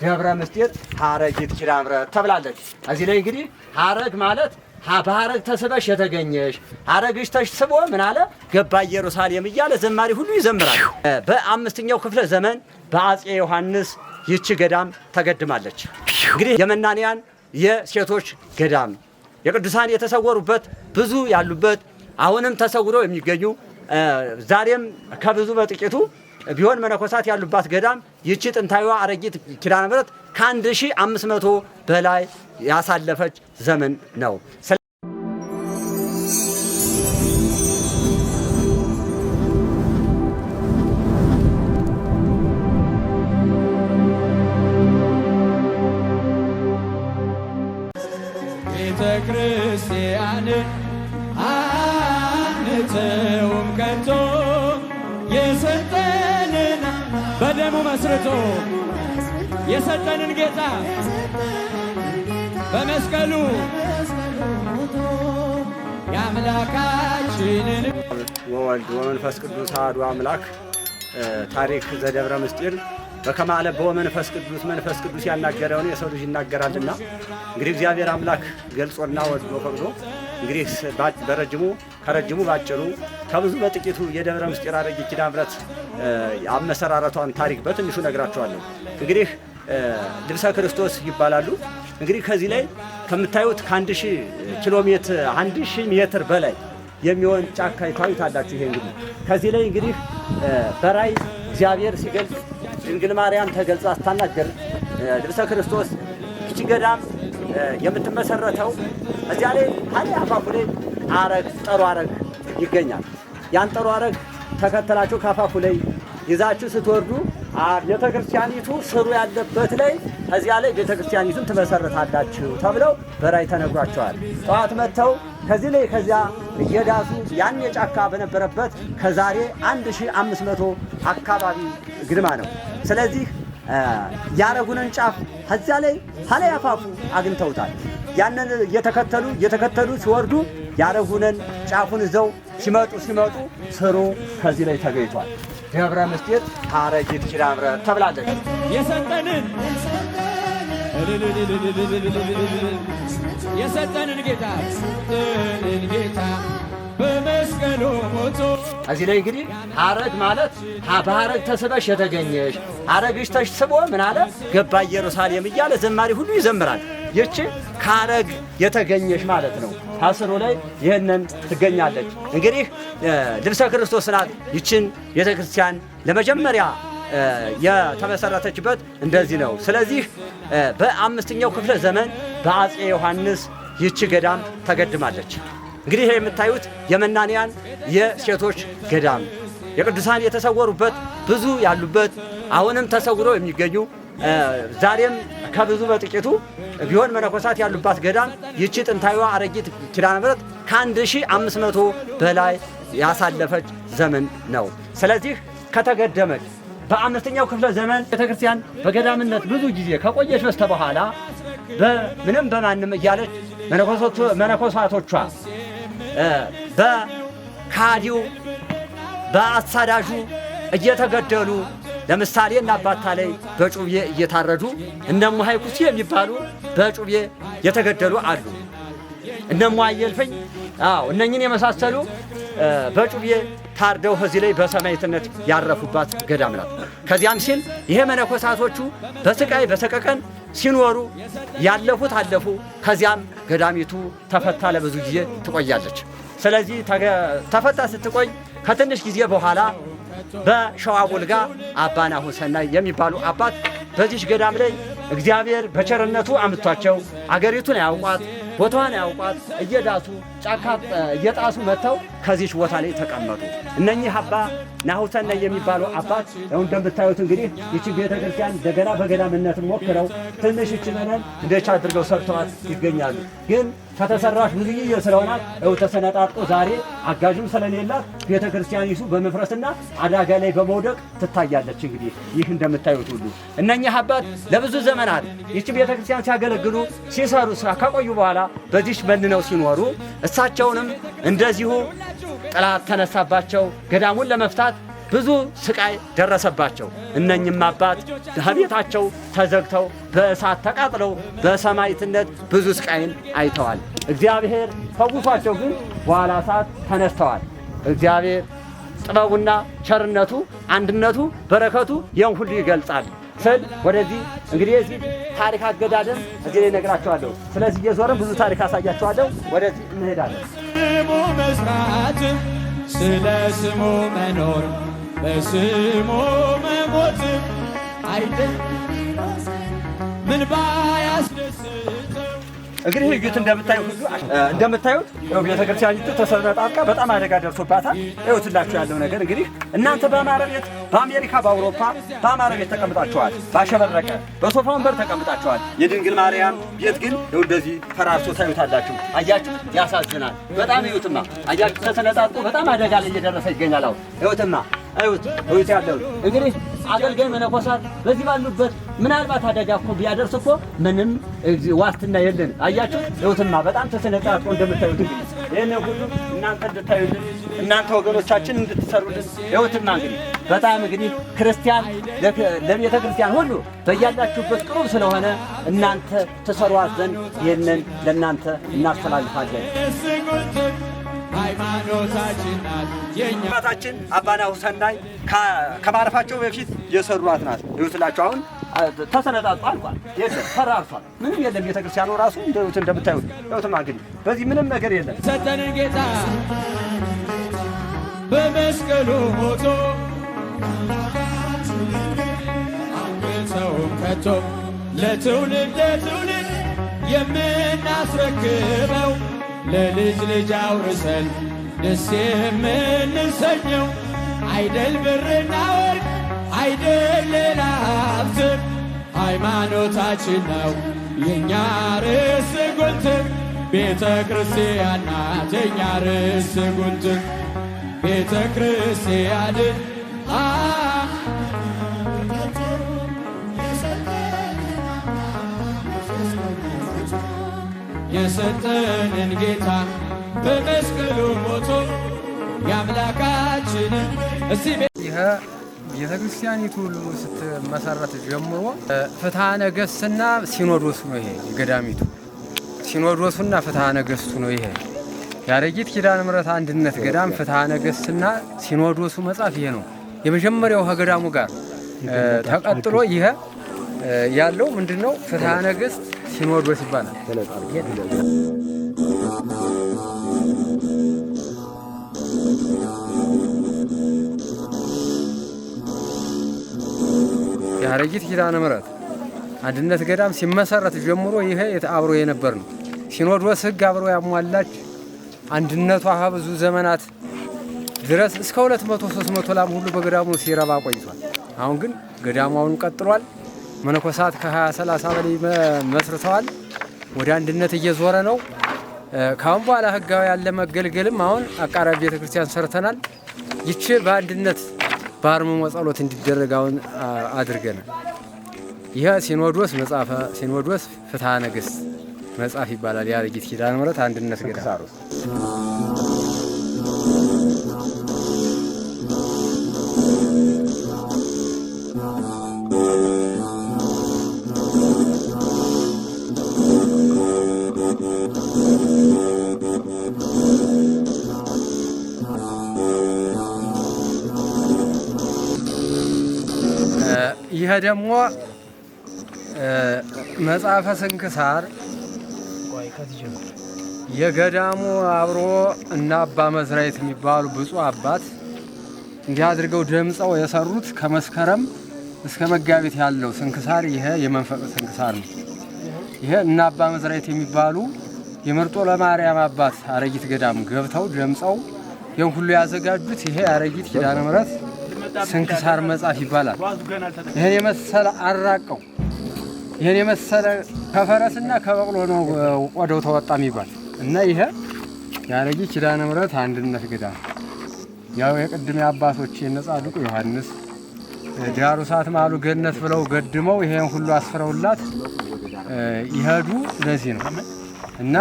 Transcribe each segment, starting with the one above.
ደብረ ምስጢር ሀረጊት ኪዳነ ምሕረት ተብላለች። እዚህ ላይ እንግዲህ ሀረግ ማለት በሀረግ ተስበሽ የተገኘሽ ሀረግሽ ተስቦ ምን አለ ገባ ኢየሩሳሌም እያለ ዘማሪ ሁሉ ይዘምራል። በአምስተኛው ክፍለ ዘመን በአፄ ዮሐንስ ይቺ ገዳም ተገድማለች። እንግዲህ የመናንያን የሴቶች ገዳም የቅዱሳን የተሰወሩበት ብዙ ያሉበት አሁንም ተሰውረው የሚገኙ ዛሬም ከብዙ በጥቂቱ ቢሆን መነኮሳት ያሉባት ገዳም ይቺ ጥንታዊዋ ሀረጊት ኪዳነ ምሕረት ከ1500 በላይ ያሳለፈች ዘመን ነው። ቤተ ክርስቲያን አንተውም ከቶ የሰጠንን በደሙ መስርቶ የሰጠንን ጌታ በመስቀሉ የአምላካችንን ወወልድ ወመንፈስ ቅዱስ አሐዱ አምላክ ታሪክ ዘደብረ ምስጢር በከመ አለብዎ መንፈስ ቅዱስ መንፈስ ቅዱስ ያናገረውን የሰው ልጅ ይናገራልና እንግዲህ እግዚአብሔር አምላክ ገልጾና ወዶ ፈቅዶ እንግዲህ ከረጅሙ ባጭሩ ከብዙ በጥቂቱ የደብረ ምስጢር ሀረጊት ኪዳነ ምሕረት አመሰራረቷን ታሪክ በትንሹ ነግራቸዋለሁ። እንግዲህ ልብሰ ክርስቶስ ይባላሉ። እንግዲህ ከዚህ ላይ ከምታዩት ከ1000 ኪሎ ሜትር 1000 ሜትር በላይ የሚሆን ጫካ ታዩታላችሁ። ይሄ እንግዲህ ከዚህ ላይ እንግዲህ በራእይ እግዚአብሔር ሲገልጽ ድንግል ማርያም ተገልጻ ስታናገር ልብሰ ክርስቶስ ይህች ገዳም የምትመሰረተው እዚያ ላይ ሀያ አፋፉ ላይ አረግ ጠሩ አረግ ይገኛል። ያን ጠሩ አረግ ተከተላችሁ ካፋፉ ላይ ይዛችሁ ስትወርዱ ቤተክርስቲያኒቱ ስሩ ያለበት ላይ እዚያ ላይ ቤተክርስቲያኒቱን ትመሰረታላችሁ ተብለው በራእይ ተነግሯቸዋል። ጠዋት መጥተው ከዚህ ላይ ከዚያ እየዳሱ ያን የጫካ በነበረበት ከዛሬ 1500 አካባቢ ግድማ ነው። ስለዚህ ያረጉንን ጫፍ ከዚያ ላይ ሀላይ አፋፉ አግኝተውታል። ያንን እየተከተሉ ሲወርዱ ያረጉንን ጫፉን ይዘው ሲመጡ ስሩ ከዚህ ላይ ተገኝቷል። ደብረ ምስጢር ሀረጊት ኪዳነ ምሕረት ተብላለች። የሰጠንን ጌታ በመስቀሉ ሞቶ እዚህ ላይ እንግዲህ ሀረግ ማለት በሀረግ ተስበሽ የተገኘሽ ሀረግሽ ተስቦ ምን አለ ገባ ኢየሩሳሌም እያለ ዘማሪ ሁሉ ይዘምራል። ይቺ ከሀረግ የተገኘሽ ማለት ነው። አስሩ ላይ ይህንን ትገኛለች። እንግዲህ ልብሰ ክርስቶስ ናት። ይችን ቤተክርስቲያን ለመጀመሪያ የተመሰረተችበት እንደዚህ ነው። ስለዚህ በአምስተኛው ክፍለ ዘመን በአፄ ዮሐንስ ይቺ ገዳም ተገድማለች። እንግዲህ ይሄ የምታዩት የመናንያን የሴቶች ገዳም የቅዱሳን የተሰወሩበት ብዙ ያሉበት አሁንም ተሰውረው የሚገኙ ዛሬም ከብዙ በጥቂቱ ቢሆን መነኮሳት ያሉባት ገዳም ይቺ ጥንታዊዋ ሀረጊት ኪዳነ ምሕረት ከ1500 በላይ ያሳለፈች ዘመን ነው። ስለዚህ ከተገደመች በአምስተኛው ክፍለ ዘመን ቤተክርስቲያን በገዳምነት ብዙ ጊዜ ከቆየች በስተበኋላ በምንም በማንም እያለች መነኮሳቶቿ በካዲው በአሳዳጁ እየተገደሉ ለምሳሌ እና አባታ ላይ በጩቤ እየታረዱ እነሙ ሀይኩሲ የሚባሉ በጩቤ የተገደሉ አሉ። እነሙ አየልፈኝ እነኝን የመሳሰሉ በጩቤ ታርደው ከዚህ ላይ በሰማዕትነት ያረፉባት ገዳም ናት። ከዚያም ሲል ይሄ መነኮሳቶቹ በስቃይ በሰቀቀን ሲኖሩ ያለፉት አለፉ። ከዚያም ገዳሚቱ ተፈታ ለብዙ ጊዜ ትቆያለች። ስለዚህ ተፈታ ስትቆይ ከትንሽ ጊዜ በኋላ በሸዋ ቡልጋ አባ ናሁሰናይ የሚባሉ አባት በዚህ ገዳም ላይ እግዚአብሔር በቸርነቱ አምጥቷቸው አገሪቱን ያውቋት ቦታዋን ያውቋት እየዳሱ ጫካ እየጣሱ መጥተው ከዚህ ቦታ ላይ ተቀመጡ። እነኚህ አባ ናሁሰናይ የሚባሉ አባት እንደምታዩት እንግዲህ ይቺ ቤተክርስቲያን እንደገና በገዳምነት ሞክረው ትንሽ ይችላል እንደቻ አድርገው ሰርተዋት ይገኛሉ። ግን ከተሰራሽ ብዙ ጊዜ ስለሆናት ተሰነጣጥቆ ዛሬ አጋዥም ስለሌላት ቤተክርስቲያኒቱ በመፍረስና አደጋ ላይ በመውደቅ ትታያለች። እንግዲህ ይህ እንደምታዩት ሁሉ እነኚህ አባት ለብዙ ዘመናት ይቺ ቤተክርስቲያን ሲያገለግሉ ሲሰሩ ከቆዩ በኋላ በዚህ መንነው ሲኖሩ እሳቸውንም እንደዚሁ ጠላት ተነሳባቸው። ገዳሙን ለመፍታት ብዙ ስቃይ ደረሰባቸው። እነኝም አባት ከቤታቸው ተዘግተው በእሳት ተቃጥለው በሰማዕትነት ብዙ ስቃይን አይተዋል። እግዚአብሔር ፈውሷቸው ግን በኋላ ሰዓት ተነስተዋል። እግዚአብሔር ጥበቡና ቸርነቱ፣ አንድነቱ፣ በረከቱ ይህን ሁሉ ይገልጻል ስል ወደዚህ እንግዲህ የዚህ ታሪክ አገዳደም እዚህ ላይ እነግራቸዋለሁ። ስለዚህ እየዞርን ብዙ ታሪክ አሳያቸዋለሁ። ወደዚህ እንሄዳለን። ስሙ መስራት፣ ስለ ስሙ መኖር፣ በስሙ መሞት አይደል ምን ባያስደስተው። እንግዲህ እዩት፣ እንደምታዩት ቤተክርስቲያኒቱ ተሰነጣጥቃ በጣም አደጋ ደርሶባታል። እዩትላችሁ ያለው ነገር እንግዲህ እናንተ በአማረ ቤት በአሜሪካ በአውሮፓ በአማረ ቤት ተቀምጣችኋል። ባሸበረቀ በሶፋ ወንበር ተቀምጣችኋል። የድንግል ማርያም ቤት ግን እንደዚህ ፈራርሶ ታዩታላችሁ። አያችሁ፣ ያሳዝናል በጣም። እዩትማ፣ አያችሁ፣ ተሰነጣጥቆ በጣም አደጋ ላይ እየደረሰ ይገኛል። አሁን እዩትማ፣ እዩት ያለው እንግዲህ አገልጋይ መነኮሳት በዚህ ባሉበት ምናልባት አደጋ እኮ ቢያደርስ እኮ ምንም ዋስትና የለን። አያችሁ፣ እዩትማ፣ በጣም ተሰነጣጥቆ እንደምታዩት እንግዲህ ይህንን ሁሉ እናንተ እንድታዩልን እናንተ ወገኖቻችን እንድትሰሩልን። እዩትማ እንግዲህ በጣም እንግዲህ ክርስቲያን ለቤተ ክርስቲያን ሁሉ በያላችሁበት ቅሩብ ስለሆነ እናንተ ትሰሯት ዘንድ ይህንን ለእናንተ እናስተላልፋለን። ሃይማኖታችን ናት የኛ አባታችን አባ ናሁሰናይ ከማረፋቸው በፊት የሰሯት ናት። ይኸውላችሁ አሁን ተሰነጣጥቆ አልቋል። የለም ፈራርሷል። ምንም የለም። ቤተክርስቲያኑ ራሱ እንደምታዩት ይኸውትማ እንግዲህ በዚህ ምንም ነገር የለም። ሰጠንን ጌታ በመስቀሉ ሞቶ አንገተውም ከቶ ለትውልድ የምናስረክበው ለልጅ ልጅ አውርሰን ደስ የምንሰኘው አይደል ብርና ወርቅ አይደል ሌላ ሀብት ሃይማኖታችን ነው የእኛ ርዕስ ጉልት ቤተ ክርስቲያን ናት የእኛ ርዕስ ጉልት ቤተ ክርስቲያን የሰጠንን ጌታ በመስቀሉ ሞቶ የአምላካችንን ይህ ቤተ ክርስቲያኒቱ ሁሉ ስትመሰረት ጀምሮ ፍትሐ ነገሥትና ሲኖዶሱ ነው። ይሄ የገዳሚቱ ሲኖዶሱና ፍትሐ ነገሥቱ ነው። ይሄ ያረጊት ኪዳነ ምሕረት አንድነት ገዳም ፍትሐ ነገሥትና ሲኖዶሱ መጽሐፍ ይሄ ነው። የመጀመሪያው ከገዳሙ ጋር ተቀጥሎ ይሄ ያለው ምንድነው? ፍትሐ ነገሥት ሲኖዶስ ይባላል። ያረጊት ኪዳነ ምሕረት አንድነት ገዳም ሲመሰረት ጀምሮ ይሄ አብሮ የነበር ነው። ሲኖዶስ ሕግ አብሮ ያሟላች አንድነቷ ብዙ ዘመናት ድረስ እስከ 200-300 ላም ሁሉ በገዳሙ ሲረባ ቆይቷል። አሁን ግን ገዳሙን ቀጥሏል። መነኮሳት ከ20-30 በላይ መስርተዋል። ወደ አንድነት እየዞረ ነው። ካሁን በኋላ ህጋዊ ያለ መገልገልም አሁን አቃራቢ ቤተክርስቲያን ሰርተናል። ይቺ በአንድነት በአርምሞ ጸሎት እንዲደረግ አሁን አድርገናል። ይህ ሲኖዶስ መጽሐፈ ሲኖዶስ ፍትሐ ነገሥት መጽሐፍ ይባላል። ያረጊት ኪዳነ ምሕረት አንድነት ገዳም ይሄ ደግሞ መጽሐፈ ስንክሳር የገዳሙ አብሮ እና አባ መዝራዕት የሚባሉ ብፁዕ አባት እንዲህ አድርገው ደምጸው የሰሩት ከመስከረም እስከ መጋቢት ያለው ስንክሳር ይሄ የመንፈቅ ስንክሳር ነው። ይሄ እና አባ መዝራዕት የሚባሉ የመርጦ ለማርያም አባት አረጊት ገዳም ገብተው ደምጸው ይህን ሁሉ ያዘጋጁት ይሄ አረጊት ኪዳነ ምሕረት ስንክሳር መጽሐፍ ይባላል። ይሄን የመሰለ አራቀው ይሄን የመሰለ ከፈረስና ከበቅሎ ነው ቆዳው ተወጣ የሚባል እና ይሄ ያረጊት ኪዳነ ምሕረት አንድነት ገዳም ያው የቅድም አባቶች የነጻድቁ ዮሐንስ ዳሩ ሰዓት ማሉ ገነት ብለው ገድመው ይሄን ሁሉ አስፍረውላት ይሄዱ ለዚህ ነው እና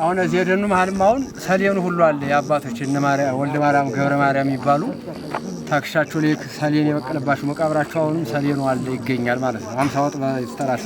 አሁን እዚህ ደኑ መሀልም አሁን ሰሌኑ ሁሉ አለ። የአባቶች እነ ማርያም ወልደ ማርያም ገብረ ማርያም ይባሉ ታክሻቸው ላይ ሰሌን የበቀለባቸው መቃብራቸው አሁንም ሰሌኑ አለ ይገኛል ማለት ነው። 50 ወጥ በስተራስ